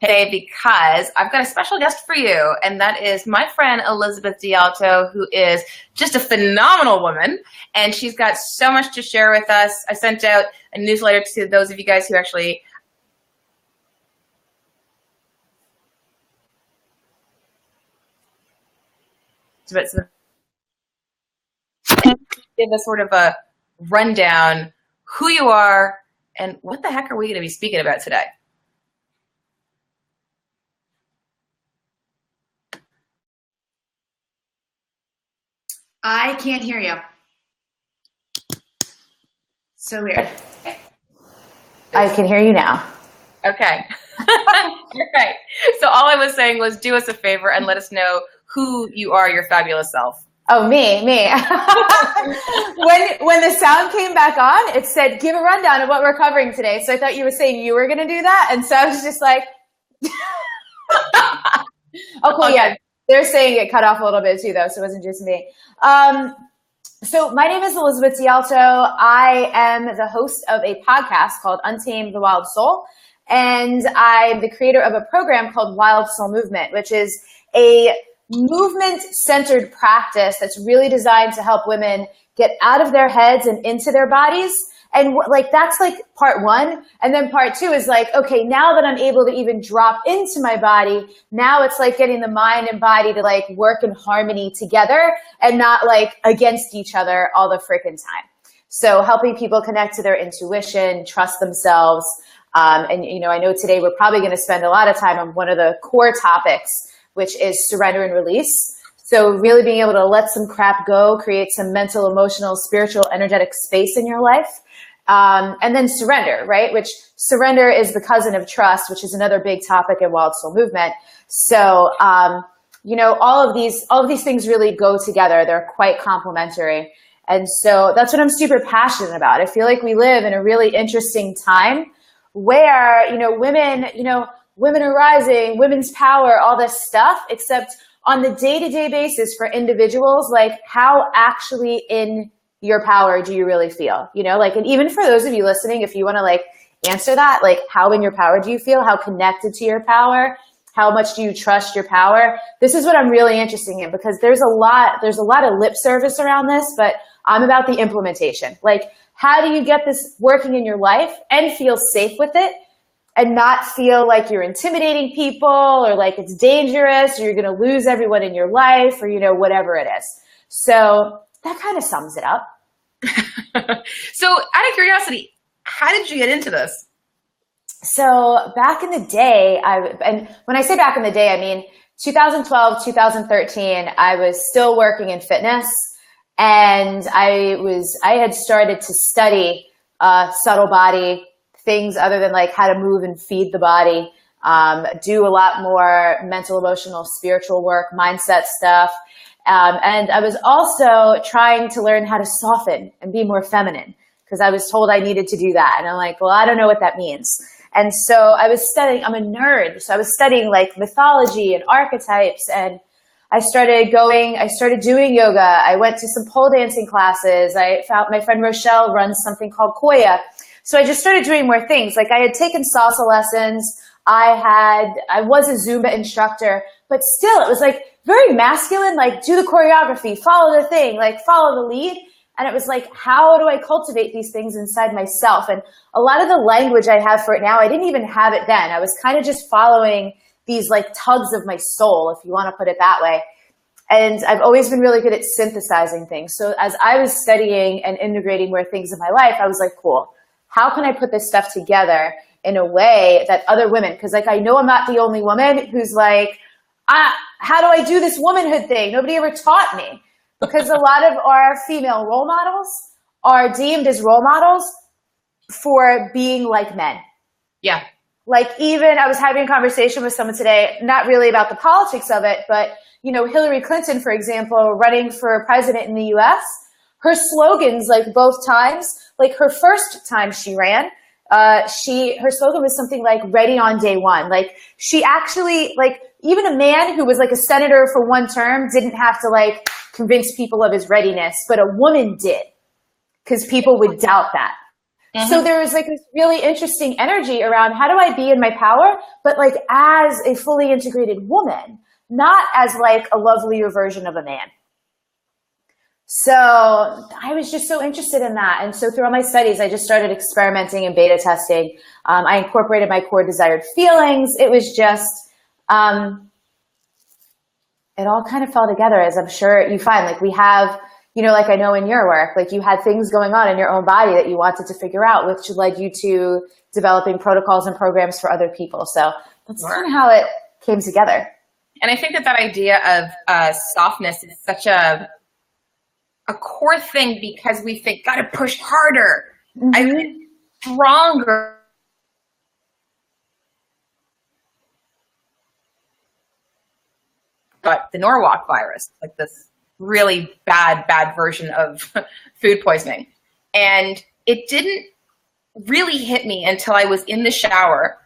today because I've got a special guest for you, and that is my friend Elizabeth DiAlto, who is just a phenomenal woman, and she's got so much to share with us. I sent out a newsletter to those of you guys who actually give us sort of a rundown who you are and what the heck are we going to be speaking about today. I can't hear you. So weird. I can hear you now. Okay. You're right. So all I was saying was do us a favor and let us know who you are, your fabulous self. Oh, me. When the sound came back on, it said, give a rundown of what we're covering today. So I thought you were saying you were going to do that. And so I was just like, oh, cool. Okay. Yeah. They're saying it cut off a little bit too, though. So it wasn't just me. So my name is Elizabeth DiAlto. I am the host of a podcast called Untamed the Wild Soul. And I'm the creator of a program called Wild Soul Movement, which is a movement-centered practice that's really designed to help women get out of their heads and into their bodies. And that's like part one. And then part two is like, okay, now that I'm able to even drop into my body, now it's like getting the mind and body to like work in harmony together and not like against each other all the freaking time. So helping people connect to their intuition, trust themselves. And, I know today we're probably going to spend a lot of time on one of the core topics, which is surrender and release. So really being able to let some crap go, create some mental, emotional, spiritual, energetic space in your life. And then surrender, right? Which surrender is the cousin of trust, which is another big topic in Wild Soul Movement. So, all of these things really go together. They're quite complementary. And so that's what I'm super passionate about. I feel like we live in a really interesting time where, women are rising, women's power, all this stuff, except on the day-to-day basis for individuals, like how actually in your power do you really feel? And even for those of you listening, if you want to answer that, like how in your power do you feel? How connected to your power? How much do you trust your power? This is what I'm really interested in because there's a lot of lip service around this, but I'm about the implementation. Like, how do you get this working in your life and feel safe with it and not feel like you're intimidating people or like it's dangerous or you're going to lose everyone in your life or, whatever it is. So that kind of sums it up. So out of curiosity, how did you get into this? So back in the day, and when I say back in the day, I mean 2012, 2013, I was still working in fitness. And I had started to study subtle body things other than like how to move and feed the body, do a lot more mental, emotional, spiritual work, mindset stuff. And I was also trying to learn how to soften and be more feminine because I was told I needed to do that. And I'm like, well, I don't know what that means. And so I was studying, I'm a nerd. So I was studying like mythology and archetypes, and I started doing yoga. I went to some pole dancing classes. I found my friend Rochelle runs something called Koya. So I just started doing more things. Like I had taken salsa lessons. I was a Zumba instructor, but still it was like very masculine, like do the choreography, follow the thing, like follow the lead. And it was like, how do I cultivate these things inside myself? And a lot of the language I have for it now, I didn't even have it then. I was kind of just following these like tugs of my soul, if you want to put it that way. And I've always been really good at synthesizing things. So as I was studying and integrating more things in my life, I was like, cool, how can I put this stuff together in a way that other women, because like I know I'm not the only woman who's like, how do I do this womanhood thing? Nobody ever taught me. Because a lot of our female role models are deemed as role models for being like men. Yeah. Like even I was having a conversation with someone today, not really about the politics of it, but Hillary Clinton, for example, running for president in the US, her slogans, like both times, like her first time she ran, her slogan was something like ready on day one. Like she actually, like even a man who was like a senator for one term didn't have to like convince people of his readiness, but a woman did because people would doubt that. So there was like this really interesting energy around how do I be in my power, but like as a fully integrated woman, not as like a lovelier version of a man. So I was just so interested in that. And so throughout my studies, I just started experimenting and beta testing. I incorporated my core desired feelings. It was just, it all kind of fell together, as I'm sure you find. Like we have, you know, like I know in your work, like you had things going on in your own body that you wanted to figure out, which led you to developing protocols and programs for other people. So that's kind of how it came together. And I think that idea of softness is such a core thing because we think, gotta push harder, I think stronger. But the Norwalk virus, like this really bad version of food poisoning. And it didn't really hit me until I was in the shower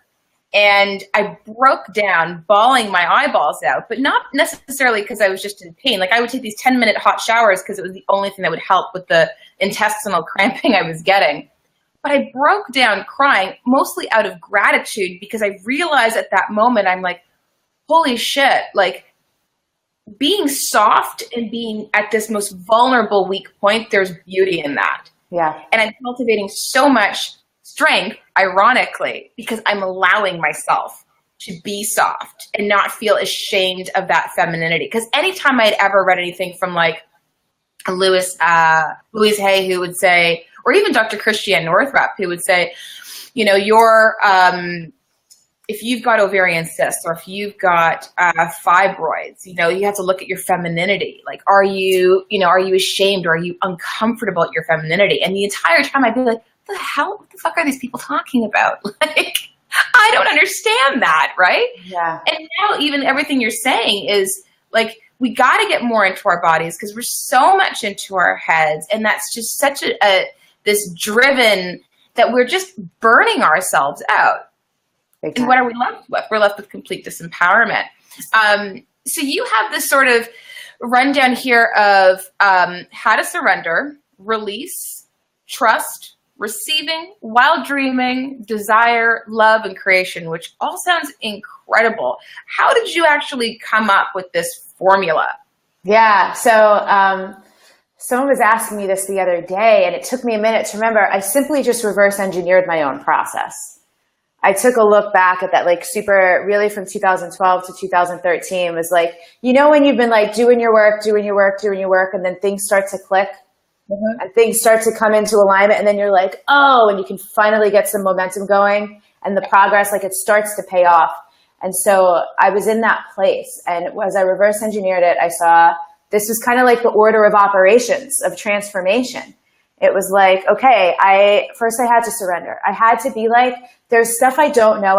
and I broke down, bawling my eyeballs out, but not necessarily because I was just in pain. Like I would take these 10-minute hot showers because it was the only thing that would help with the intestinal cramping I was getting. But I broke down crying, mostly out of gratitude, because I realized at that moment, I'm like, holy shit, like, being soft and being at this most vulnerable, weak point, there's beauty in that. Yeah. And I'm cultivating so much strength, ironically, because I'm allowing myself to be soft and not feel ashamed of that femininity. Because anytime I'd ever read anything from like Louise Hay, who would say, or even Dr. Christiane Northrup, who would say, you know, you're, if you've got ovarian cysts or if you've got fibroids, you know, you have to look at your femininity. Like, are you ashamed or are you uncomfortable at your femininity? And the entire time I'd be like, what the fuck are these people talking about? Like, I don't understand that, right? Yeah. And now even everything you're saying is like, we got to get more into our bodies because we're so much into our heads. And that's just such this driven that we're just burning ourselves out. And what are we left with? We're left with complete disempowerment. So you have this sort of rundown here of how to surrender, release, trust, receiving, wild dreaming, desire, love, and creation, which all sounds incredible. How did you actually come up with this formula? Yeah, so someone was asking me this the other day, and it took me a minute to remember. I simply just reverse engineered my own process. I took a look back at that, like really from 2012 to 2013 was like, you know, when you've been like doing your work, and then things start to click and things start to come into alignment. And then you're like, oh, and you can finally get some momentum going and the progress, like it starts to pay off. And so I was in that place. And as I reverse engineered it, I saw this was kind of like the order of operations of transformation. It was like, okay, first I had to surrender. I had to be like, there's stuff I don't know.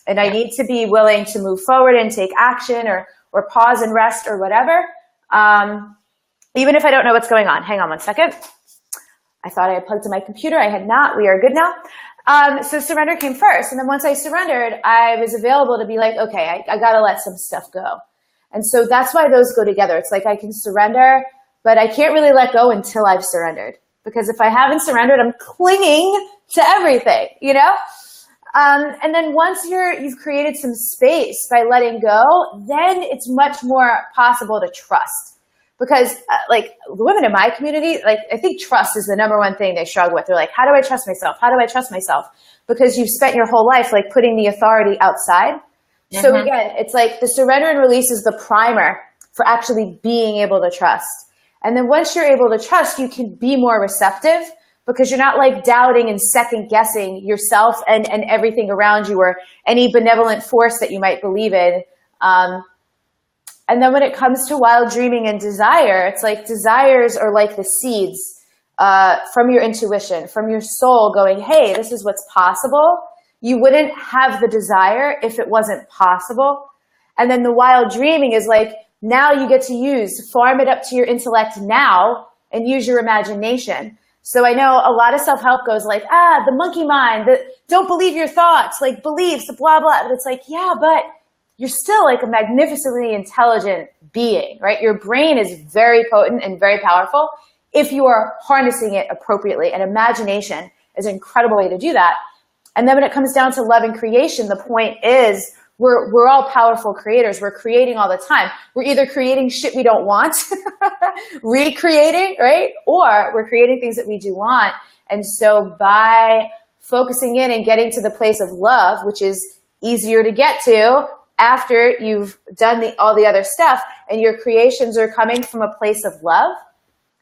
And I need to be willing to move forward and take action or pause and rest or whatever. Even if I don't know what's going on. Hang on one second. I thought I had plugged in my computer. I had not. We are good now. So surrender came first. And then once I surrendered, I was available to be like, okay, I got to let some stuff go. And so that's why those go together. It's like I can surrender, but I can't really let go until I've surrendered. Because if I haven't surrendered, I'm clinging to everything, you know? And then once you've created some space by letting go, then it's much more possible to trust. Because like the women in my community, like I think trust is the number one thing they struggle with. They're like, how do I trust myself? How do I trust myself? Because you've spent your whole life like putting the authority outside. So again, it's like the surrender and release is the primer for actually being able to trust. And then once you're able to trust, you can be more receptive because you're not like doubting and second guessing yourself and everything around you or any benevolent force that you might believe in. And then when it comes to wild dreaming and desire, it's like desires are like the seeds from your intuition, from your soul going, hey, this is what's possible. You wouldn't have the desire if it wasn't possible. And then the wild dreaming is like, now you get to farm it up to your intellect now and use your imagination. So I know a lot of self-help goes like, the monkey mind, don't believe your thoughts, like beliefs, blah, blah. But it's like, yeah, but you're still like a magnificently intelligent being, right? Your brain is very potent and very powerful if you are harnessing it appropriately. And imagination is an incredible way to do that. And then when it comes down to love and creation, the point is we're all powerful creators. We're creating all the time. We're either creating shit we don't want, recreating, right? Or we're creating things that we do want. And so by focusing in and getting to the place of love, which is easier to get to after you've done all the other stuff and your creations are coming from a place of love,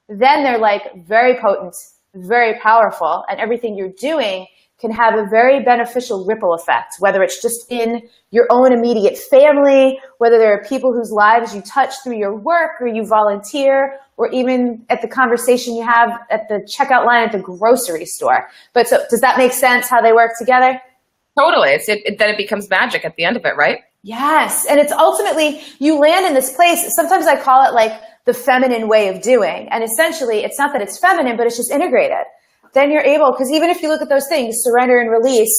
then they're like very potent, very powerful, and everything you're doing can have a very beneficial ripple effect, whether it's just in your own immediate family, whether there are people whose lives you touch through your work or you volunteer, or even at the conversation you have at the checkout line at the grocery store. But so does that make sense how they work together? Totally. Then it becomes magic at the end of it, right? Yes. And it's ultimately, you land in this place. Sometimes I call it like the feminine way of doing. And essentially, it's not that it's feminine, but it's just integrated. Then you're able, because even if you look at those things, surrender and release,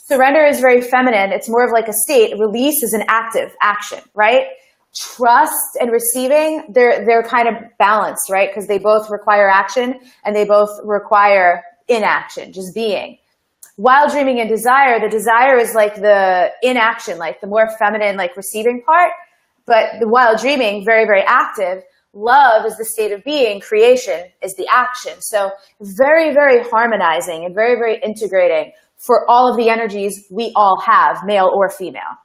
surrender is very feminine. It's more of like a state. Release is an active action, right? Trust and receiving, they're kind of balanced, right? Because they both require action and they both require inaction, just being. Wild dreaming and desire, the desire is like the inaction, like the more feminine, like receiving part. But the wild dreaming, very, very active. Love is the state of being. Creation is the action. So very, very harmonizing and very, very integrating for all of the energies we all have, male or female.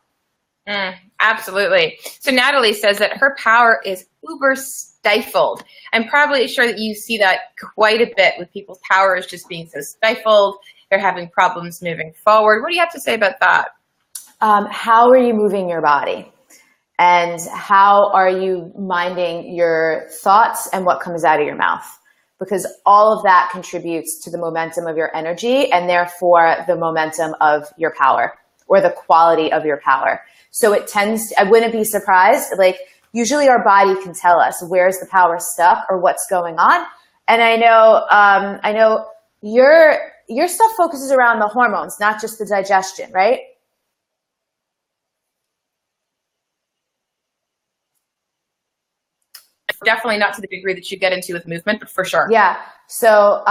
Absolutely. So Natalie says that her power is uber stifled. I'm probably sure that you see that quite a bit with people's power is just being so stifled. They're having problems moving forward. What do you have to say about that? How are you moving your body? And how are you minding your thoughts and what comes out of your mouth? Because all of that contributes to the momentum of your energy and therefore the momentum of your power or the quality of your power. So it tends, I wouldn't be surprised, like usually our body can tell us where's the power stuck or what's going on. And I know your stuff focuses around the hormones, not just the digestion, right? Definitely not to the degree that you get into with movement, but for sure. Yeah. So,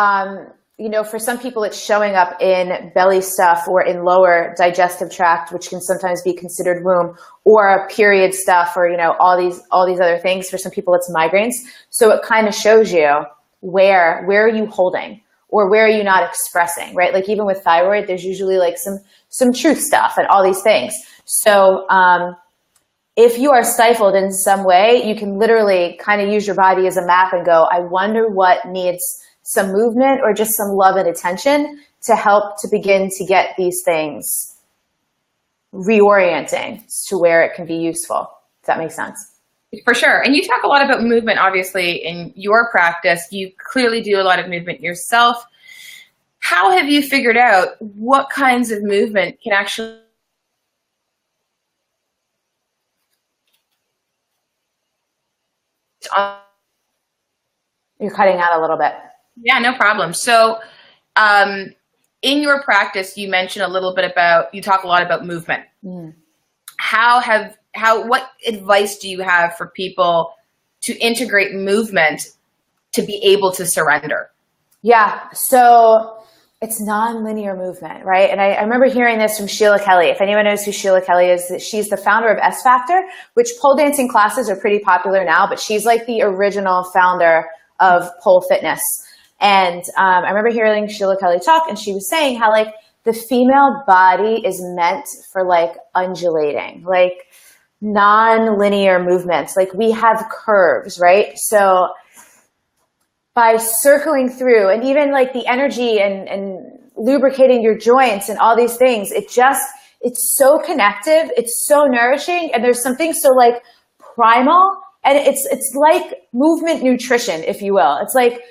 for some people it's showing up in belly stuff or in lower digestive tract, which can sometimes be considered womb, or period stuff, or, all these other things. For some people it's migraines. So it kind of shows you where are you holding or where are you not expressing, right? Like even with thyroid, there's usually like some truth stuff and all these things. So, if you are stifled in some way, you can literally kind of use your body as a map and go, I wonder what needs some movement or just some love and attention to help to begin to get these things reorienting to where it can be useful. Does that make sense? For sure. And you talk a lot about movement, obviously, in your practice. You clearly do a lot of movement yourself. How have you figured out what kinds of movement can actually You're cutting out a little bit. Yeah, no problem. So in your practice, you mentioned you talk a lot about movement. What advice do you have for people to integrate movement to be able to surrender? Yeah. So it's non-linear movement, right? And I remember hearing this from Sheila Kelly. If anyone knows who Sheila Kelly is, she's the founder of S Factor, which pole dancing classes are pretty popular now, but she's like the original founder of pole fitness. And I remember hearing Sheila Kelly talk, and she was saying how like the female body is meant for like undulating, like non-linear movements. Like we have curves, right? So by circling through and even like the energy and lubricating your joints and all these things, it's so connective, it's so nourishing, and there's something so like primal, and it's like movement nutrition, if you will. It's like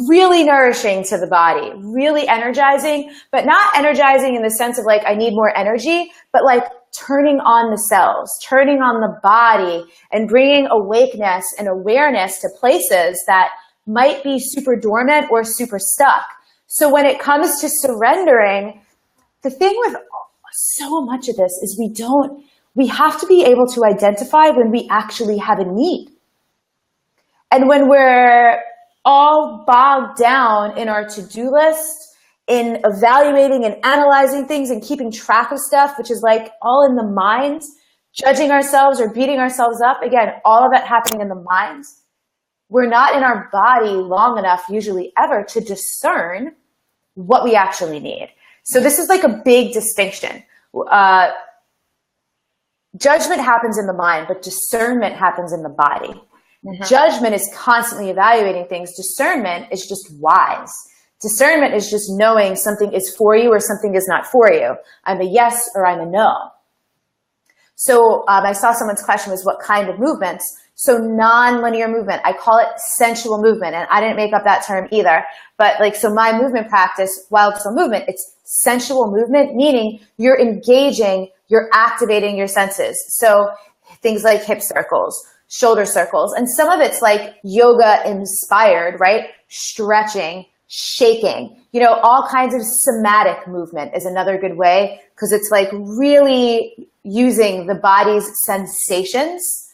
really nourishing to the body, really energizing, but not energizing in the sense of like I need more energy, but like turning on the cells, turning on the body, and bringing awakeness and awareness to places that might be super dormant or super stuck. So when it comes to surrendering, the thing with so much of this is we have to be able to identify when we actually have a need. And when we're all bogged down in our to-do list in evaluating and analyzing things and keeping track of stuff, which is like all in the mind, judging ourselves or beating ourselves up. Again, all of that happening in the mind. We're not in our body long enough, usually ever, to discern what we actually need. So this is like a big distinction. Judgment happens in the mind, but discernment happens in the body. Mm-hmm. Judgment is constantly evaluating things. Discernment is just wise. Discernment is just knowing something is for you or something is not for you. I'm a yes or I'm a no. So I saw someone's question was what kind of movements? So non-linear movement. I call it sensual movement, and I didn't make up that term either. But like, so my movement practice, wild soul movement, it's sensual movement, meaning you're engaging, you're activating your senses. So things like hip circles, shoulder circles, and some of it's like yoga inspired, right? Stretching, shaking, you know, all kinds of somatic movement is another good way, because it's like really using the body's sensations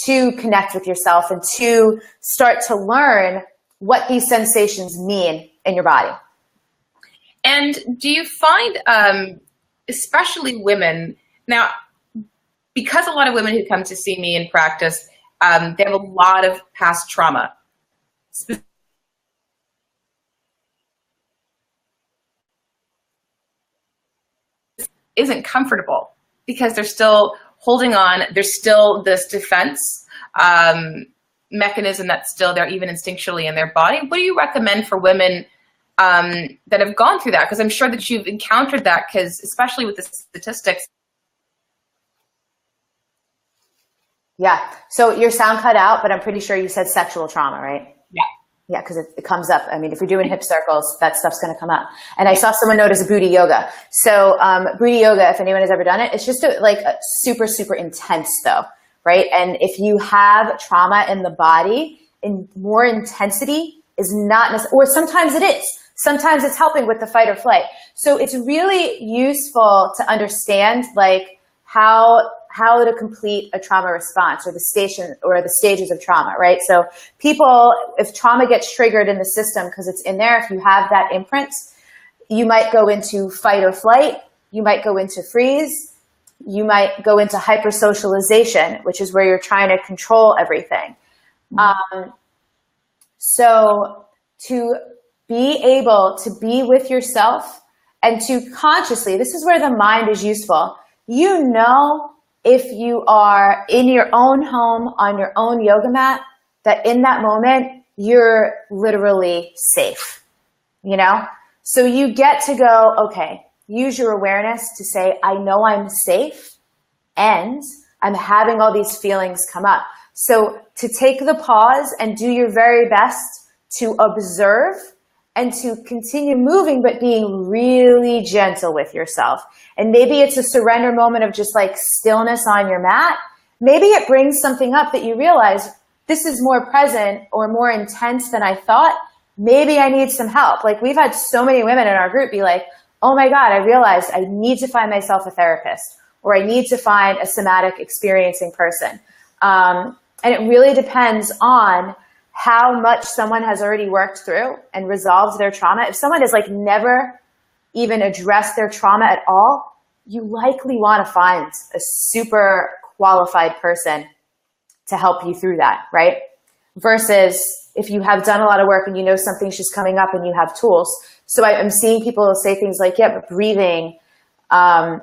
to connect with yourself and to start to learn what these sensations mean in your body. And do you find, especially women, now, because a lot of women who come to see me in practice, they have a lot of past trauma. Isn't comfortable because they're still holding on. There's still this defense mechanism that's still there, even instinctually in their body. What do you recommend for women that have gone through that? Because I'm sure that you've encountered that, because especially with the statistics. Yeah. So your sound cut out, but I'm pretty sure you said sexual trauma, right? Yeah. Yeah, because it comes up. I mean, if you're doing hip circles, that stuff's going to come up. And I saw someone notice booty yoga. So booty yoga, if anyone has ever done it, it's just like a super, super intense though, right? And if you have trauma in the body, in more intensity is not necessary, or sometimes it is. Sometimes it's helping with the fight or flight. So it's really useful to understand like how to complete a trauma response, or the stages of trauma, right? So people, if trauma gets triggered in the system because it's in there, if you have that imprint, you might go into fight or flight, you might go into freeze, you might go into hypersocialization, which is where you're trying to control everything. So to be able to be with yourself and to consciously, this is where the mind is useful. You know, if you are in your own home on your own yoga mat, that in that moment, you're literally safe, you know? So you get to go, okay, use your awareness to say, I know I'm safe and I'm having all these feelings come up. So to take the pause and do your very best to observe and to continue moving, but being really gentle with yourself. And maybe it's a surrender moment of just like stillness on your mat. Maybe it brings something up that you realize this is more present or more intense than I thought. Maybe I need some help. Like we've had so many women in our group be like, oh my God, I realized I need to find myself a therapist, or I need to find a somatic experiencing person. And it really depends on how much someone has already worked through and resolved their trauma. If someone has like never even addressed their trauma at all, you likely want to find a super qualified person to help you through that, right? Versus if you have done a lot of work and you know something's just coming up and you have tools. So I'm seeing people say things like, yeah, but breathing. I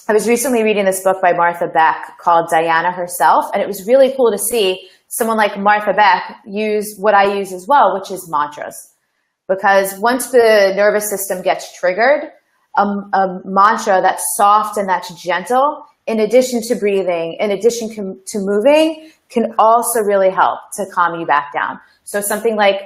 was recently reading this book by Martha Beck called Diana Herself, and it was really cool to see someone like Martha Beck use what I use as well, which is mantras. Because once the nervous system gets triggered, a mantra that's soft and that's gentle, in addition to breathing, in addition to moving, can also really help to calm you back down. So something like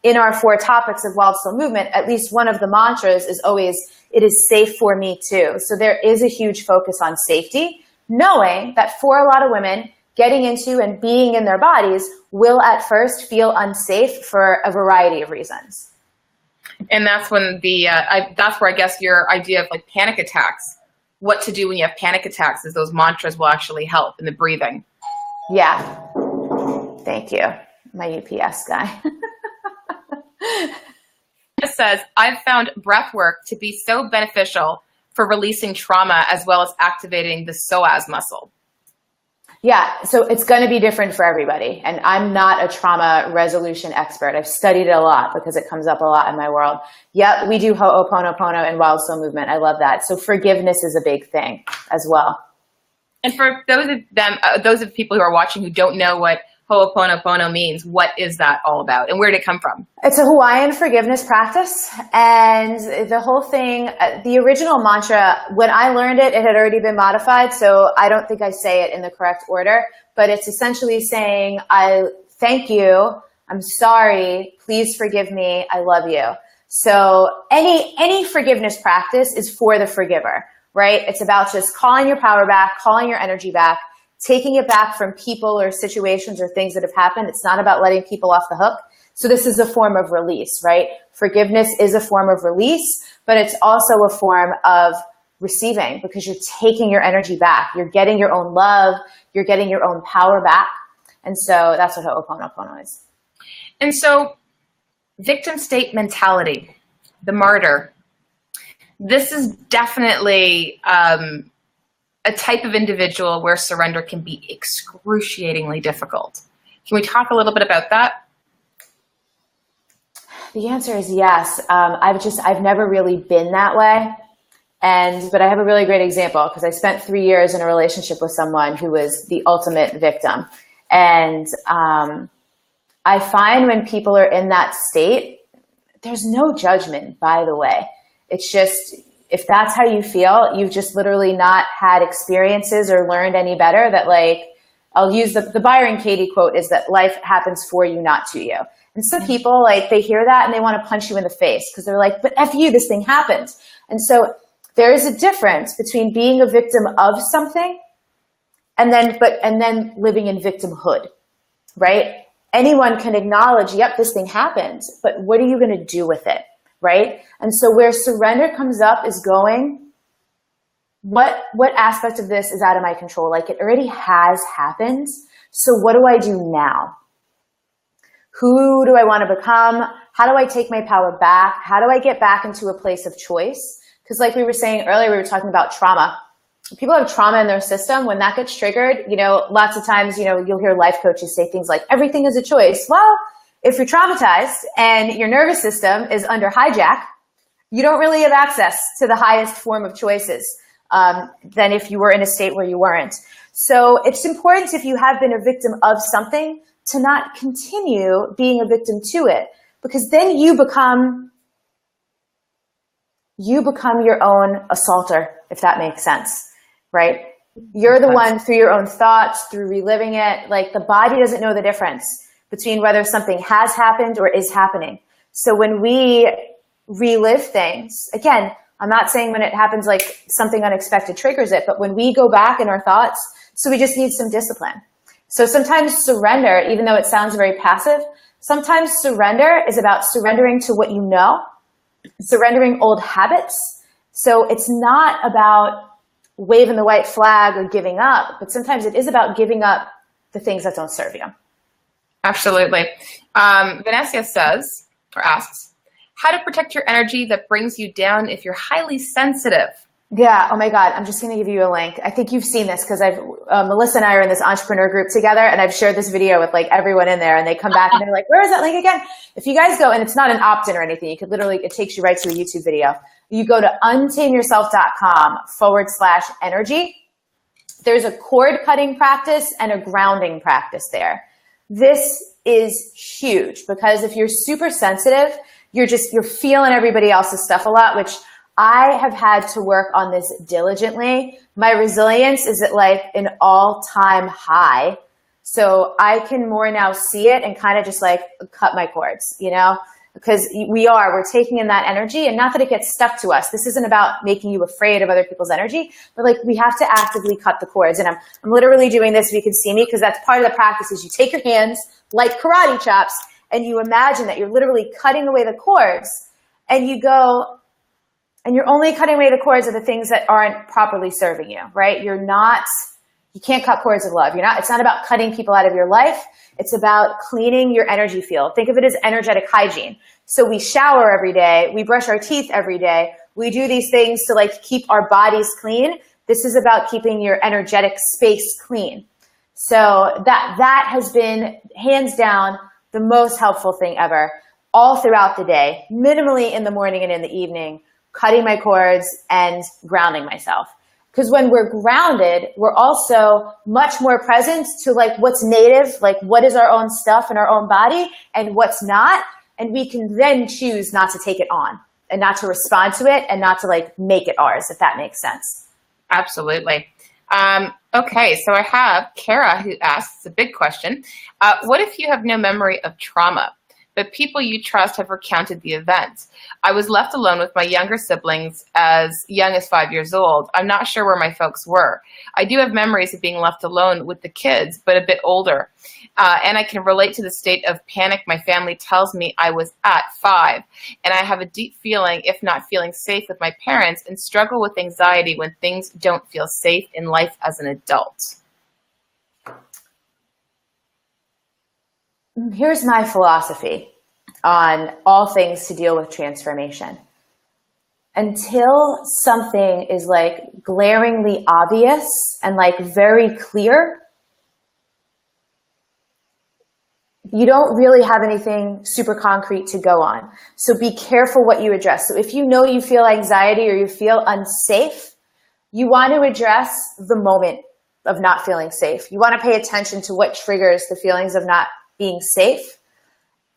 in our 4 topics of wild soul movement, at least one of the mantras is always, it is safe for me too. So there is a huge focus on safety, knowing that for a lot of women, getting into and being in their bodies will at first feel unsafe for a variety of reasons. And that's when that's where I guess your idea of like panic attacks, what to do when you have panic attacks, is those mantras will actually help in the breathing. Yeah. Thank you. My UPS guy. says, I've found breath work to be so beneficial for releasing trauma as well as activating the psoas muscle. Yeah, so it's going to be different for everybody. And I'm not a trauma resolution expert. I've studied it a lot because it comes up a lot in my world. Yep, we do Ho'oponopono and Wild Soul Movement. I love that. So forgiveness is a big thing as well. And for those of people who are watching who don't know what Ho'oponopono means, what is that all about and where did it come from? It's a Hawaiian forgiveness practice. And the whole thing, the original mantra, when I learned it, it had already been modified. So I don't think I say it in the correct order, but it's essentially saying, I thank you. I'm sorry. Please forgive me. I love you. So any forgiveness practice is for the forgiver, right? It's about just calling your power back, calling your energy back, taking it back from people or situations or things that have happened. It's not about letting people off the hook. So this is a form of release, right? Forgiveness is a form of release, but it's also a form of receiving because you're taking your energy back. You're getting your own love. You're getting your own power back. And so that's what Ho'oponopono is. And so victim state mentality, the martyr, this is definitely a type of individual where surrender can be excruciating difficult. Can we talk a little bit about that? The answer is yes. I've never really been that way. But I have a really great example because I spent 3 years in a relationship with someone who was the ultimate victim. And I find when people are in that state, there's no judgment, by the way. It's just, if that's how you feel, you've just literally not had experiences or learned any better that I'll use the Byron Katie quote is that life happens for you, not to you. And some people they hear that and they want to punch you in the face because they're like, but F you, this thing happened. And so there is a difference between being a victim of something and then living in victimhood, right? Anyone can acknowledge, yep, this thing happened, but what are you going to do with it? Right? And so where surrender comes up is going, what aspect of this is out of my control? It already has happened. So what do I do now? Who do I want to become? How do I take my power back? How do I get back into a place of choice? Because like we were saying earlier, we were talking about trauma. People have trauma in their system. When that gets triggered, lots of times, you'll hear life coaches say things like, everything is a choice. Well, if you're traumatized and your nervous system is under hijack, you don't really have access to the highest form of choices than if you were in a state where you weren't. So it's important if you have been a victim of something to not continue being a victim to it, because then you become your own assaulter, if that makes sense, right? You're the one through your own thoughts, through reliving it. The body doesn't know the difference between whether something has happened or is happening. So when we relive things, again, I'm not saying when it happens something unexpected triggers it, but when we go back in our thoughts, so we just need some discipline. So sometimes surrender, even though it sounds very passive, sometimes surrender is about surrendering to what you know, surrendering old habits. So it's not about waving the white flag or giving up, but sometimes it is about giving up the things that don't serve you. Absolutely. Vanessa says, or asks, how to protect your energy that brings you down if you're highly sensitive? Yeah. Oh my God. I'm just going to give you a link. I think you've seen this because Melissa and I are in this entrepreneur group together and I've shared this video with everyone in there and they come back and they're like, where is that link again? If you guys go, and it's not an opt-in or anything, you could literally, it takes you right to a YouTube video. You go to untameyourself.com/energy. There's a cord cutting practice and a grounding practice there. This is huge because if you're super sensitive, you're feeling everybody else's stuff a lot, which I have had to work on this diligently. My resilience is at an all-time high. So I can more now see it and kind of just cut my cords, because we're taking in that energy, and not that it gets stuck to us. This isn't about making you afraid of other people's energy, but we have to actively cut the cords. And I'm literally doing this. If you can see me, because that's part of the practice is you take your hands like karate chops and you imagine that you're literally cutting away the cords, and you go, and you're only cutting away the cords of the things that aren't properly serving you, right? You You can't cut cords of love. It's not about cutting people out of your life. It's about cleaning your energy field. Think of it as energetic hygiene. So we shower every day. We brush our teeth every day. We do these things to like keep our bodies clean. This is about keeping your energetic space clean. So that has been hands down the most helpful thing ever, all throughout the day, minimally in the morning and in the evening, cutting my cords and grounding myself. Because when we're grounded, we're also much more present to like what's native, like what is our own stuff in our own body and what's not. And we can then choose not to take it on and not to respond to it and not to like make it ours, if that makes sense. Absolutely. Okay, so I have Kara who asks a big question. What if you have no memory of trauma, but people you trust have recounted the events? I was left alone with my younger siblings as young as 5 years old. I'm not sure where my folks were. I do have memories of being left alone with the kids, but a bit older. And I can relate to the state of panic my family tells me I was at 5. And I have a deep feeling, if not feeling safe with my parents, and struggle with anxiety when things don't feel safe in life as an adult. Here's my philosophy on all things to deal with transformation. Until something is like glaringly obvious and like very clear, you don't really have anything super concrete to go on. So be careful what you address. So if you know you feel anxiety or you feel unsafe, you want to address the moment of not feeling safe. You want to pay attention to what triggers the feelings of not being safe.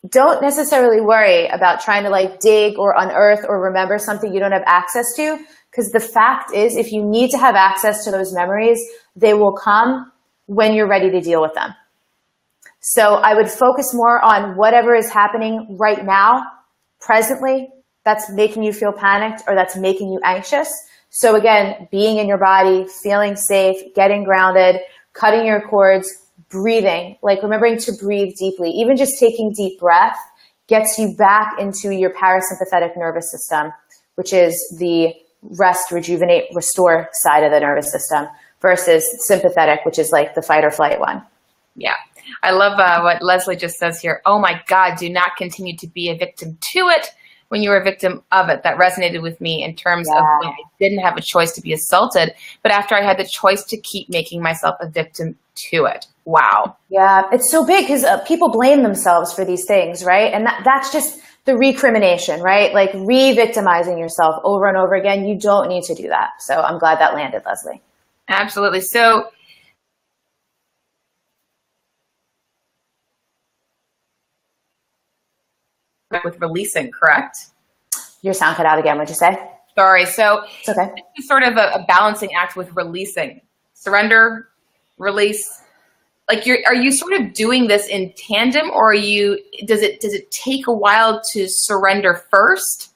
Don't necessarily worry about trying to like dig or unearth or remember something you don't have access to, because the fact is, if you need to have access to those memories, they will come when you're ready to deal with them. So I would focus more on whatever is happening right now, presently, that's making you feel panicked or that's making you anxious. So again, being in your body, feeling safe, getting grounded, cutting your cords, breathing, like remembering to breathe deeply. Even just taking deep breath gets you back into your parasympathetic nervous system, which is the rest, rejuvenate, restore side of the nervous system, versus sympathetic, which is like the fight or flight one. Yeah. I love what Leslie just says here. Oh my God, do not continue to be a victim to it when you were a victim of it. That resonated with me in terms of when I didn't have a choice to be assaulted, but after I had the choice to keep making myself a victim to it. Wow. Yeah, it's so big because people blame themselves for these things, right? And that's just the recrimination, right? Like re-victimizing yourself over and over again. You don't need to do that. So I'm glad that landed, Leslie. Absolutely. So with releasing, correct? Your sound cut out again. What'd you say? Sorry. So it's okay. It's sort of a balancing act with releasing. Surrender, release. Like are you sort of doing this in tandem, or does it take a while to surrender first?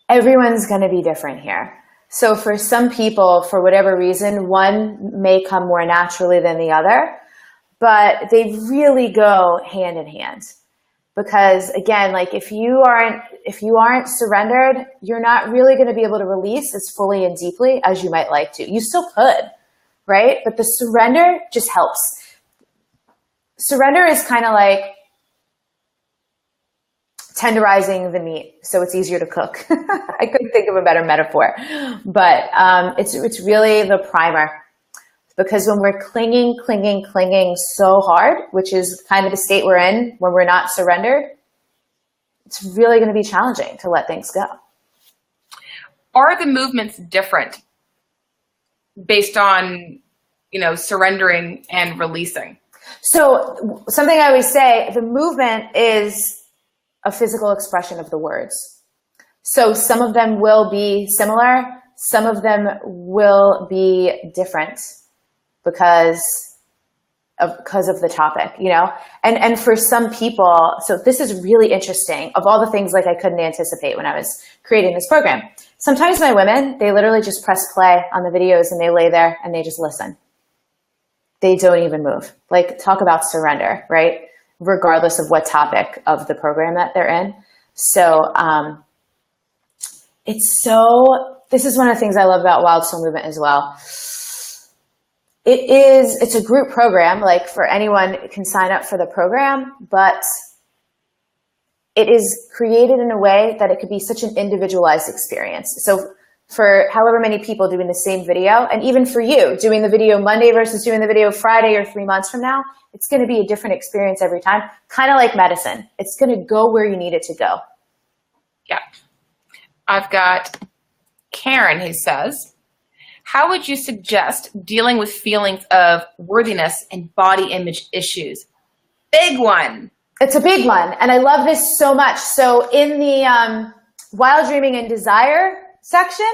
Everyone's going to be different here. So for some people, for whatever reason, one may come more naturally than the other, but they really go hand in hand. Because again, like if you aren't surrendered, you're not really going to be able to release as fully and deeply as you might like to. You still could, right? But the surrender just helps. Surrender is kind of like tenderizing the meat so it's easier to cook. I couldn't think of a better metaphor, but it's really the primer. Because when we're clinging so hard, which is kind of the state we're in when we're not surrendered, it's really going to be challenging to let things go. Are the movements different based on, surrendering and releasing? So something I always say, the movement is a physical expression of the words. So some of them will be similar, some of them will be different. Because of the topic, and for some people, so this is really interesting. Of all the things like I couldn't anticipate when I was creating this program, sometimes my women, they literally just press play on the videos and they lay there and they just listen. They don't even move. Like, talk about surrender, right? Regardless of what topic of the program that they're in. So this is one of the things I love about Wild Soul Movement as well. It's a group program, like for anyone can sign up for the program, but it is created in a way that it could be such an individualized experience. So for however many people doing the same video, and even for you doing the video Monday versus doing the video Friday or 3 months from now, it's going to be a different experience every time. Kind of like medicine. It's going to go where you need it to go. Yeah. I've got Karen who says, how would you suggest dealing with feelings of worthiness and body image issues? Big one. It's a big one. And I love this so much. So in the Wild Dreaming and Desire section,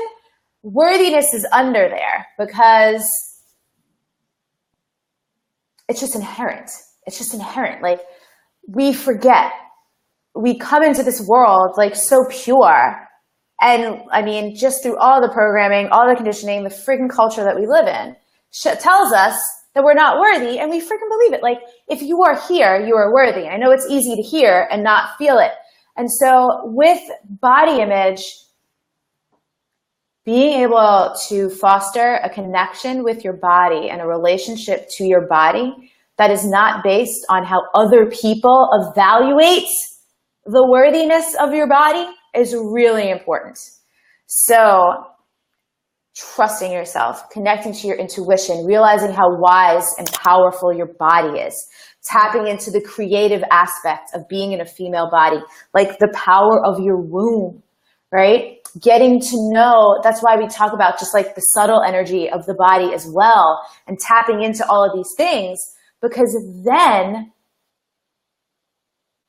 worthiness is under there because it's just inherent. It's just inherent. Like, we forget. We come into this world like so pure. And I mean, just through all the programming, all the conditioning, the freaking culture that we live in tells us that we're not worthy, and we freaking believe it. Like, if you are here, you are worthy. I know it's easy to hear and not feel it. And so with body image, being able to foster a connection with your body and a relationship to your body that is not based on how other people evaluate the worthiness of your body is really important. So trusting yourself, connecting to your intuition, realizing how wise and powerful your body is, tapping into the creative aspect of being in a female body, like the power of your womb, right? Getting to know, that's why we talk about just like the subtle energy of the body as well, and tapping into all of these things, because then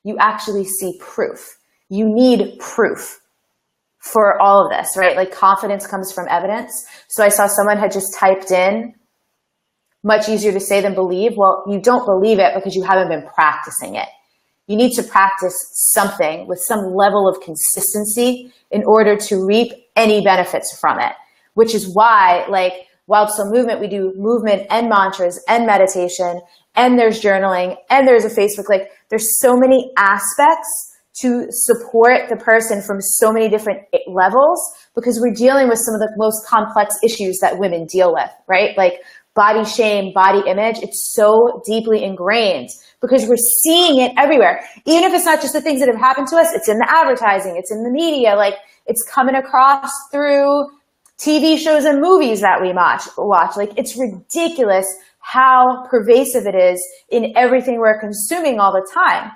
you actually see proof. You need proof for all of this, right? Like, confidence comes from evidence. So I saw someone had just typed in, much easier to say than believe. Well, you don't believe it because you haven't been practicing it. You need to practice something with some level of consistency in order to reap any benefits from it, which is why, like, Wild Soul Movement, we do movement and mantras and meditation, and there's journaling, and there's a Facebook. Like, there's so many aspects to support the person from so many different levels, because we're dealing with some of the most complex issues that women deal with, right? Like body shame, body image. It's so deeply ingrained because we're seeing it everywhere. Even if it's not just the things that have happened to us, it's in the advertising, it's in the media, like it's coming across through TV shows and movies that we watch. Like, it's ridiculous how pervasive it is in everything we're consuming all the time.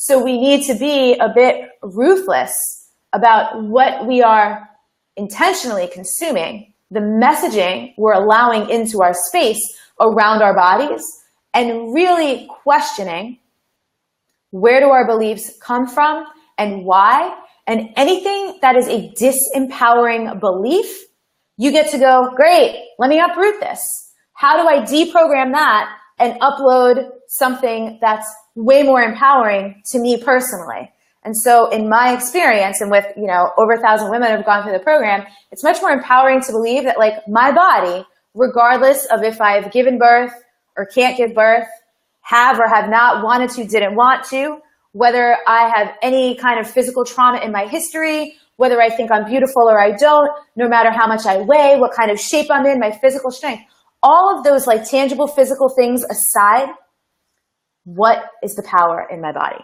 So we need to be a bit ruthless about what we are intentionally consuming, the messaging we're allowing into our space around our bodies, and really questioning, where do our beliefs come from and why? And anything that is a disempowering belief, you get to go, great, let me uproot this. How do I deprogram that and upload something that's way more empowering to me personally? And so in my experience, and with, you know, over 1,000 women have gone through the program, it's much more empowering to believe that, like, my body, regardless of if I've given birth or can't give birth, have or have not, wanted to, didn't want to, whether I have any kind of physical trauma in my history, whether I think I'm beautiful or I don't, no matter how much I weigh, what kind of shape I'm in, my physical strength, all of those like tangible physical things aside, what is the power in my body?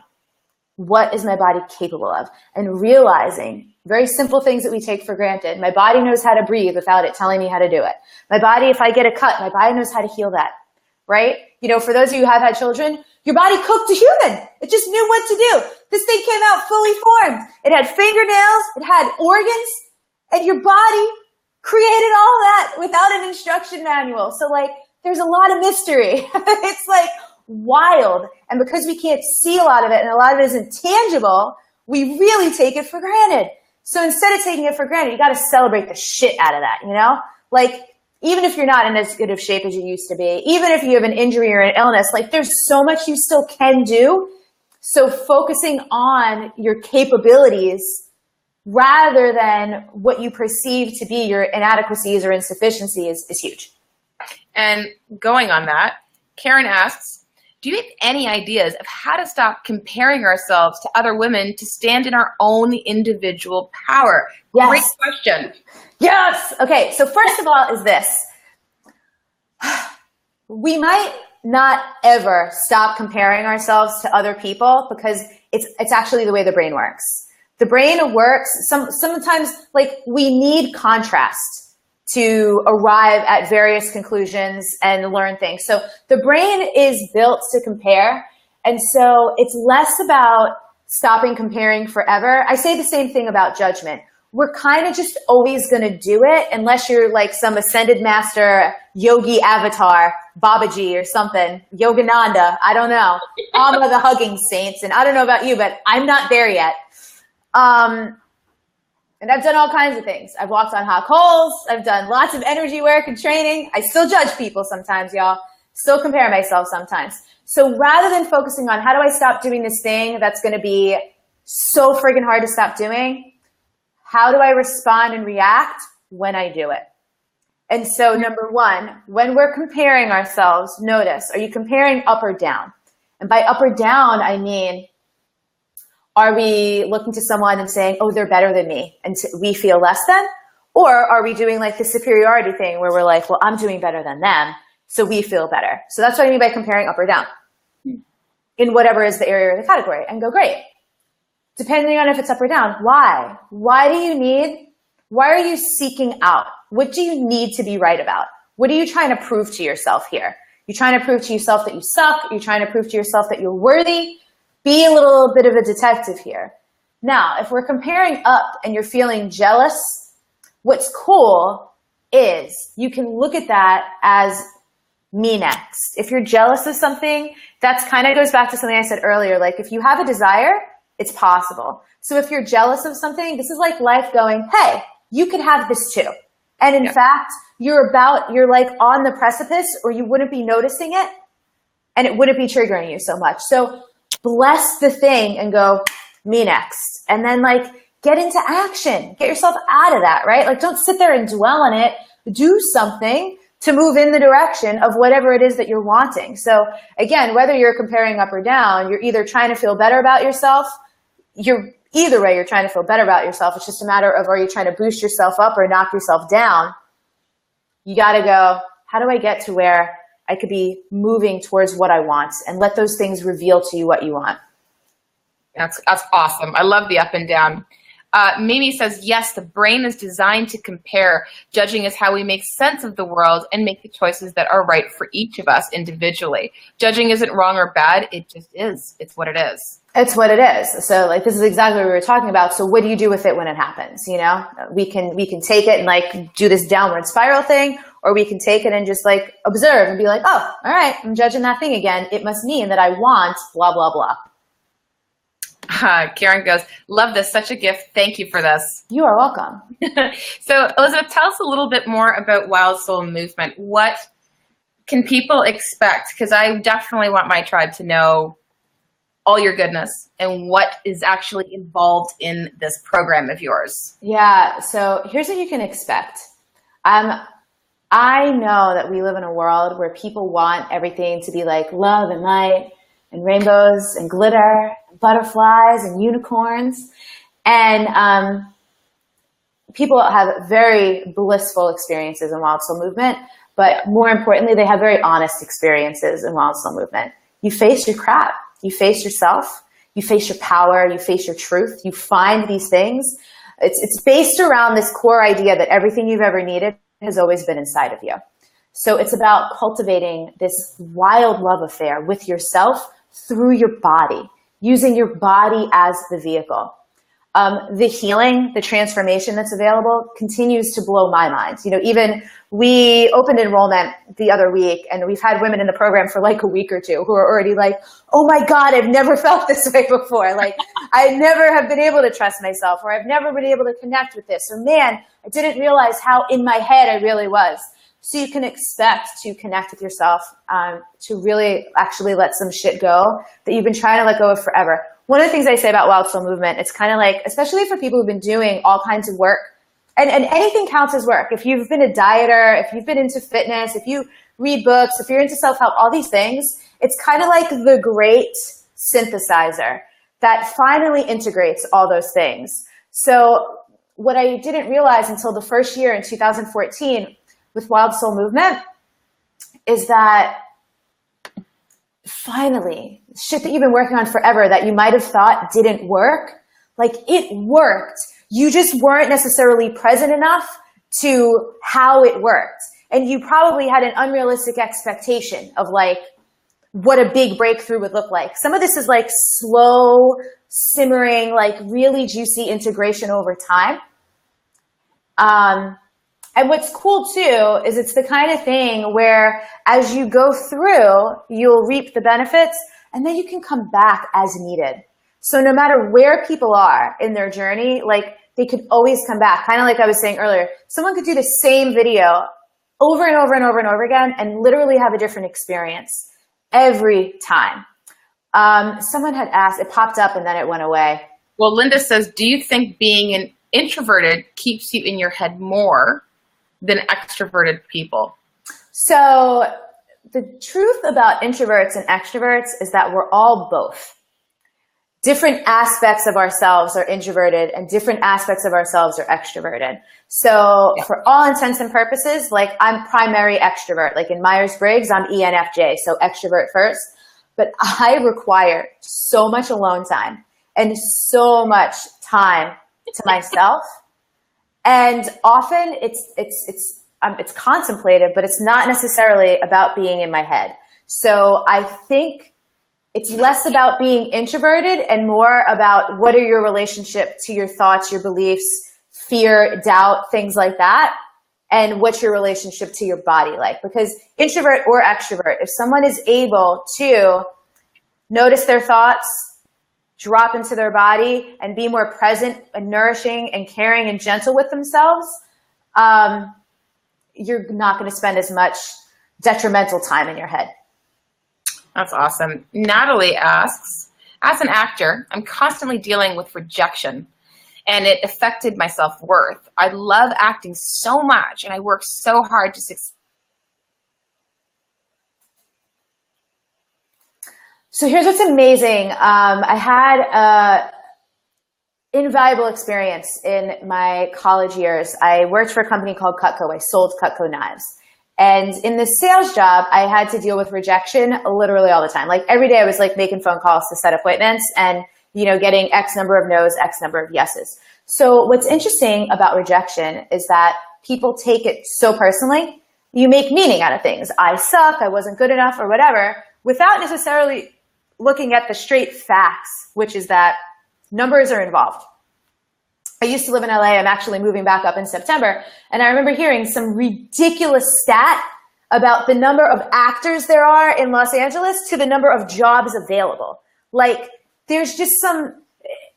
What is my body capable of? And realizing very simple things that we take for granted. My body knows how to breathe without it telling me how to do it. My body, if I get a cut, my body knows how to heal that, right? You know, for those of you who have had children, your body cooked a human. It just knew what to do. This thing came out fully formed. It had fingernails, it had organs, and your body created all that without an instruction manual. So like, there's a lot of mystery. It's like wild. And because we can't see a lot of it and a lot of it isn't tangible, we really take it for granted. So instead of taking it for granted, you got to celebrate the shit out of that, you know? Like, even if you're not in as good of shape as you used to be, even if you have an injury or an illness, like there's so much you still can do. So focusing on your capabilities rather than what you perceive to be your inadequacies or insufficiencies is huge. And going on that, Karen asks, do you have any ideas of how to stop comparing ourselves to other women to stand in our own individual power? Yes. Great question. Yes. Okay. So first of all is this. we might not ever stop comparing ourselves to other people because it's actually the way the brain works. The brain works, sometimes like we need contrast to arrive at various conclusions and learn things. So the brain is built to compare. And so it's less about stopping comparing forever. I say the same thing about judgment. We're kind of just always going to do it unless you're like some ascended master yogi avatar, Babaji or something, Yogananda, I don't know. Amma the hugging saints. And I don't know about you, but I'm not there yet. And I've done all kinds of things. I've walked on hot coals. I've done lots of energy work and training. I still judge people sometimes, y'all. Still compare myself sometimes. So rather than focusing on how do I stop doing this thing that's going to be so friggin' hard to stop doing, how do I respond and react when I do it? And so number one, when we're comparing ourselves, notice, are you comparing up or down? And by up or down, I mean, are we looking to someone and saying, oh, they're better than me, and we feel less than? Or are we doing like the superiority thing where we're like, well, I'm doing better than them, so we feel better. So that's what I mean by comparing up or down in whatever is the area or the category, and go, great. Depending on if it's up or down, why? Why are you seeking out? What do you need to be right about? What are you trying to prove to yourself here? You're trying to prove to yourself that you suck. You're trying to prove to yourself that you're worthy. Be a little bit of a detective here. Now, if we're comparing up and you're feeling jealous, what's cool is you can look at that as me next. If you're jealous of something, that's kind of goes back to something I said earlier. Like if you have a desire, it's possible. So if you're jealous of something, this is like life going, hey, you could have this too. And in fact, you're like on the precipice, or you wouldn't be noticing it and it wouldn't be triggering you so much. So bless the thing and go, me next. And then like get into action, get yourself out of that, right? Like don't sit there and dwell on it. Do something to move in the direction of whatever it is that you're wanting. So again, whether you're comparing up or down, you're either trying to feel better about yourself. Either way, you're trying to feel better about yourself. It's just a matter of, are you trying to boost yourself up or knock yourself down? You got to go, how do I get to where I could be moving towards what I want, and let those things reveal to you what you want. That's awesome. I love the up and down. Mimi says, yes, the brain is designed to compare. Judging is how we make sense of the world and make the choices that are right for each of us individually. Judging isn't wrong or bad. It just is. It's what it is. It's what it is. So like, this is exactly what we were talking about. So what do you do with it when it happens? You know, we can take it and like do this downward spiral thing, or we can take it and just like observe and be like, oh, all right, I'm judging that thing again. It must mean that I want blah, blah, blah. Karen goes, love this. Such a gift. Thank you for this. You are welcome. So Elizabeth, tell us a little bit more about Wild Soul Movement. What can people expect? Because I definitely want my tribe to know all your goodness and what is actually involved in this program of yours. Yeah. So here's what you can expect. I know that we live in a world where people want everything to be like love and light and rainbows and glitter, and butterflies and unicorns. And people have very blissful experiences in Wild Soul Movement, but more importantly, they have very honest experiences in Wild Soul Movement. You face your crap. You face yourself. You face your power. You face your truth. You find these things. It's based around this core idea that everything you've ever needed has always been inside of you. So it's about cultivating this wild love affair with yourself through your body, using your body as the vehicle. The healing, the transformation that's available continues to blow my mind. You know, even we opened enrollment the other week, and we've had women in the program for like a week or two who are already like, oh my God, I've never felt this way before. Like, I never have been able to trust myself, or I've never been able to connect with this, or man, I didn't realize how in my head I really was. So you can expect to connect with yourself, to really actually let some shit go that you've been trying to let go of forever. One of the things I say about Wild Soul Movement, it's kind of like, especially for people who've been doing all kinds of work, and anything counts as work. If you've been a dieter, if you've been into fitness, if you read books, if you're into self-help, all these things, it's kind of like the great synthesizer that finally integrates all those things. So what I didn't realize until the first year in 2014 with Wild Soul Movement is that finally, shit that you've been working on forever that you might have thought didn't work, like it worked. You just weren't necessarily present enough to how it worked. And you probably had an unrealistic expectation of like what a big breakthrough would look like. Some of this is like slow, simmering, like really juicy integration over time. And what's cool too is it's the kind of thing where as you go through, you'll reap the benefits and then you can come back as needed. So no matter where people are in their journey, like they could always come back. Kind of like I was saying earlier, someone could do the same video over and over and over and over again and literally have a different experience every time. Someone had asked, it popped up and then it went away. Well, Linda says, do you think being an introverted keeps you in your head more than extroverted people? So the truth about introverts and extroverts is that we're all both. Different aspects of ourselves are introverted and different aspects of ourselves are extroverted. So for all intents and purposes, like I'm primary extrovert. Like in Myers-Briggs, I'm ENFJ, so extrovert first. But I require so much alone time and so much time to myself. And often it's contemplative, but it's not necessarily about being in my head. So I think it's less about being introverted and more about what are your relationship to your thoughts, your beliefs, fear, doubt, things like that. And what's your relationship to your body like? Because introvert or extrovert, if someone is able to notice their thoughts, drop into their body and be more present and nourishing and caring and gentle with themselves, you're not going to spend as much detrimental time in your head. That's awesome. Natalie asks, as an actor, I'm constantly dealing with rejection and it affected my self-worth. I love acting so much and I work so hard to succeed. So here's what's amazing. I had an invaluable experience in my college years. I worked for a company called Cutco. I sold Cutco knives. And in the sales job, I had to deal with rejection literally all the time. Like every day I was like making phone calls to set appointments and, you know, getting X number of no's, X number of yeses. So what's interesting about rejection is that people take it so personally. You make meaning out of things. I suck, I wasn't good enough or whatever, without necessarily looking at the straight facts, which is that numbers are involved. I used to live in LA. I'm actually moving back up in September. And I remember hearing some ridiculous stat about the number of actors there are in Los Angeles to the number of jobs available. Like there's just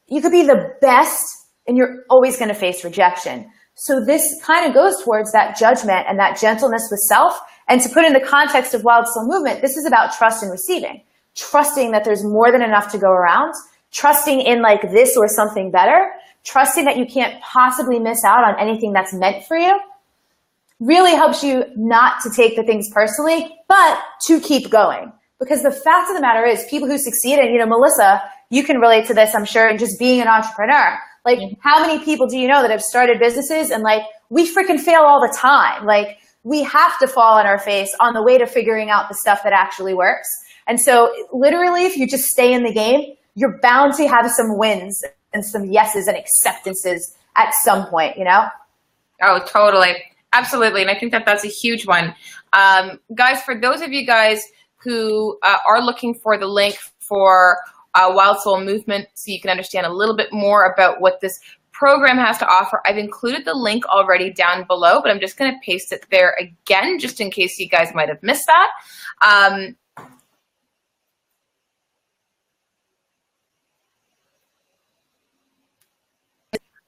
you could be the best and you're always going to face rejection. So this kind of goes towards that judgment and that gentleness with self. And to put in the context of Wild Soul Movement, this is about trust and receiving. Trusting that there's more than enough to go around. Trusting in like this or something better. Trusting that you can't possibly miss out on anything that's meant for you really helps you not to take the things personally, but to keep going. Because the fact of the matter is people who succeed, and you know, Melissa, you can relate to this, I'm sure, and just being an entrepreneur. Like how many people do you know that have started businesses and like we freaking fail all the time? Like we have to fall on our face on the way to figuring out the stuff that actually works. And so literally if you just stay in the game, you're bound to have some wins and some yeses and acceptances at some point, you know? Oh, totally. Absolutely. And I think that that's a huge one. Guys, for those of you guys who are looking for the link for Wild Soul Movement so you can understand a little bit more about what this program has to offer, I've included the link already down below, but I'm just going to paste it there again, just in case you guys might have missed that.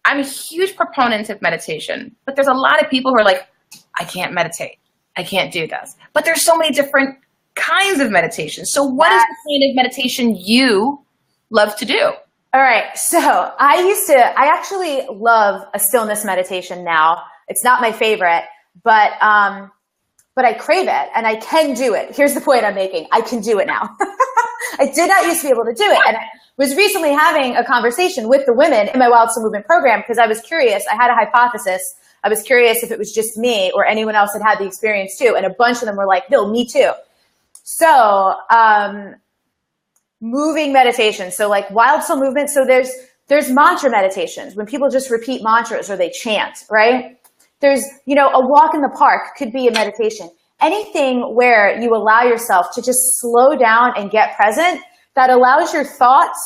I'm a huge proponent of meditation, but there's a lot of people who are like, I can't meditate. I can't do this. But there's so many different kinds of meditation. So what is the kind of meditation you love to do? All right. So I actually love a stillness meditation now. It's not my favorite, but I crave it and I can do it. Here's the point I'm making. I can do it now. I did not used to be able to do it. And I was recently having a conversation with the women in my Wild Soul Movement program because I was curious. I had a hypothesis I was curious if it was just me or anyone else had had the experience too. And a bunch of them were like, no, me too. So, moving meditation. So like wild soul movement. So there's mantra meditations when people just repeat mantras or they chant, right? There's, you know, a walk in the park could be a meditation. Anything where you allow yourself to just slow down and get present that allows your thoughts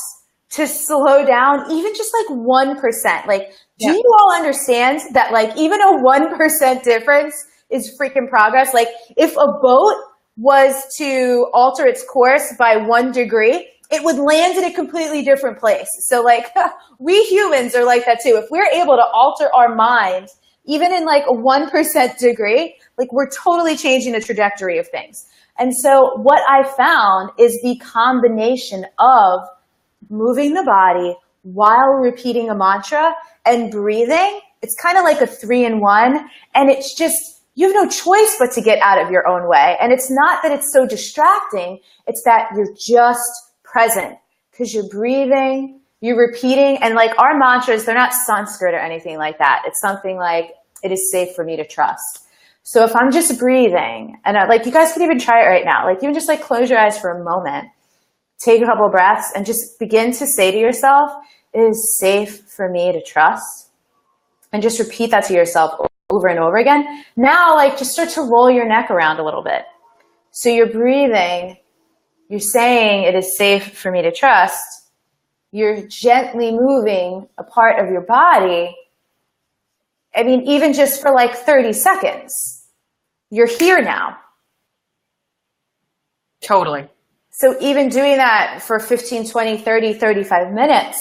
to slow down, even just like 1%. Like, do you all understand that like even a 1% difference is freaking progress? Like if a boat was to alter its course by 1 degree, it would land in a completely different place. So like we humans are like that too. If we're able to alter our mind, even in like a 1% degree, like we're totally changing the trajectory of things. And so what I found is the combination of moving the body while repeating a mantra and breathing. It's kind of like a 3-in-1. And it's just, you have no choice but to get out of your own way. And it's not that it's so distracting. It's that you're just present because you're breathing, you're repeating. And like our mantras, they're not Sanskrit or anything like that. It's something like, it is safe for me to trust. So if I'm just breathing, and like you guys can even try it right now, like even just like close your eyes for a moment, take a couple of breaths and just begin to say to yourself, it is safe for me to trust. And just repeat that to yourself over and over again. Now, like just start to roll your neck around a little bit. So you're breathing, you're saying it is safe for me to trust. You're gently moving a part of your body. I mean, even just for like 30 seconds, you're here now. Totally. So even doing that for 15, 20, 30, 35 minutes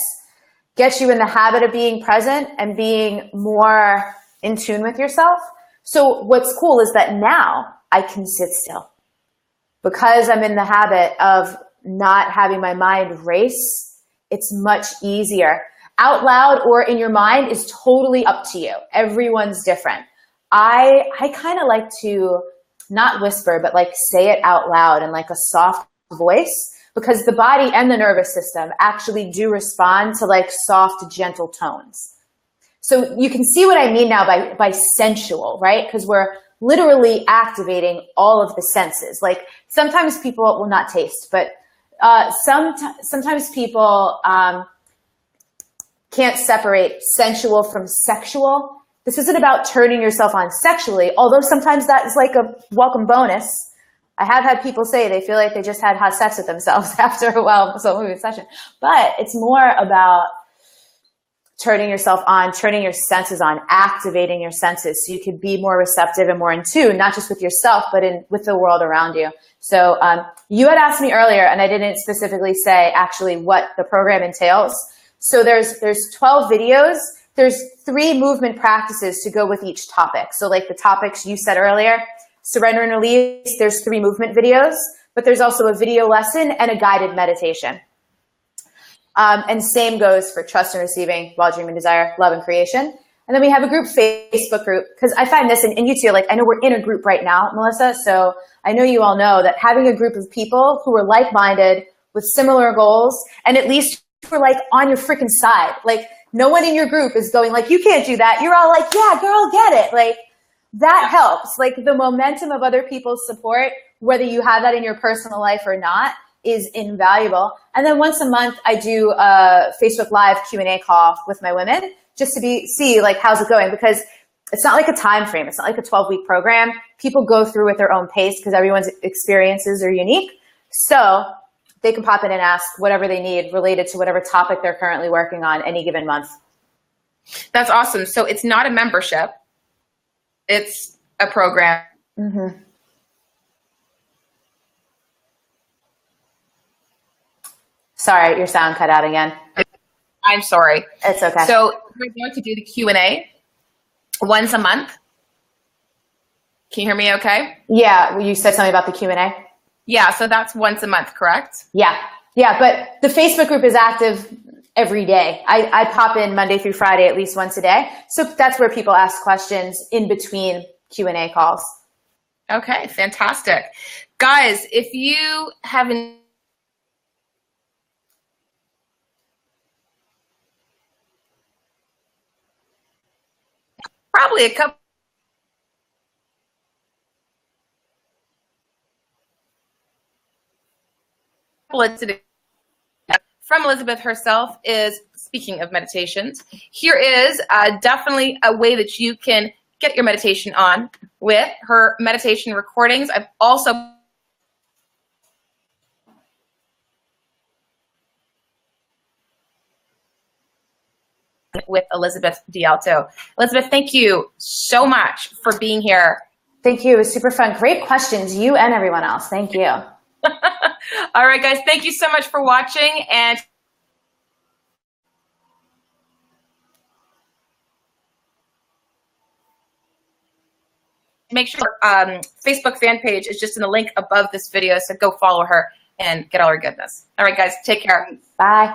gets you in the habit of being present and being more in tune with yourself. So what's cool is that now I can sit still because I'm in the habit of not having my mind race. It's much easier. Out loud or in your mind is totally up to you. Everyone's different. I kind of like to not whisper, but like say it out loud in like a soft voice because the body and the nervous system actually do respond to like soft, gentle tones. So you can see what I mean now by sensual, right? Because we're literally activating all of the senses. Like sometimes people will not taste, but sometimes people can't separate sensual from sexual. This isn't about turning yourself on sexually, although sometimes that is like a welcome bonus. I have had people say they feel like they just had hot sex with themselves after a well moving session. But it's more about turning yourself on, turning your senses on, activating your senses so you can be more receptive and more in tune, not just with yourself, but with the world around you. So you had asked me earlier, and I didn't specifically say actually what the program entails. So there's 12 videos. There's 3 movement practices to go with each topic. So like the topics you said earlier, surrender and release, there's 3 movement videos, but there's also a video lesson and a guided meditation. And same goes for trust and receiving, wild dream and desire, love and creation. And then we have a group, Facebook group, because I find this, and you two, like I know we're in a group right now, Melissa, so I know you all know that having a group of people who are like-minded with similar goals, and at least we're like on your freaking side. Like no one in your group is going like, you can't do that. You're all like, yeah, girl, get it. Like that helps. Like the momentum of other people's support, whether you have that in your personal life or not, is invaluable. And then once a month, I do a Facebook Live Q&A call with my women just to see like, how's it going? Because it's not like a time frame. It's not like a 12-week program. People go through at their own pace because everyone's experiences are unique. So they can pop in and ask whatever they need related to whatever topic they're currently working on any given month. That's awesome. So it's not a membership. It's a program. Mm-hmm. Sorry, your sound cut out again. I'm sorry. It's okay. So we're going to do the Q&A once a month. Can you hear me okay? Yeah, you said something about the Q&A. Yeah, so that's once a month, correct? Yeah, but the Facebook group is active every day. I pop in Monday through Friday at least once a day. So that's where people ask questions in between Q&A calls. Okay, fantastic. Guys, if you haven't probably a couple today from Elizabeth herself is, speaking of meditations, here is definitely a way that you can get your meditation on with her meditation recordings. I've also with Elizabeth DiAlto. Elizabeth, thank you so much for being here. Thank you. It was super fun. Great questions, you and everyone else. Thank you. All right, guys, thank you so much for watching, and make sure Facebook fan page is just in the link above this video, so go follow her and get all her goodness. All right, guys, take care. Bye.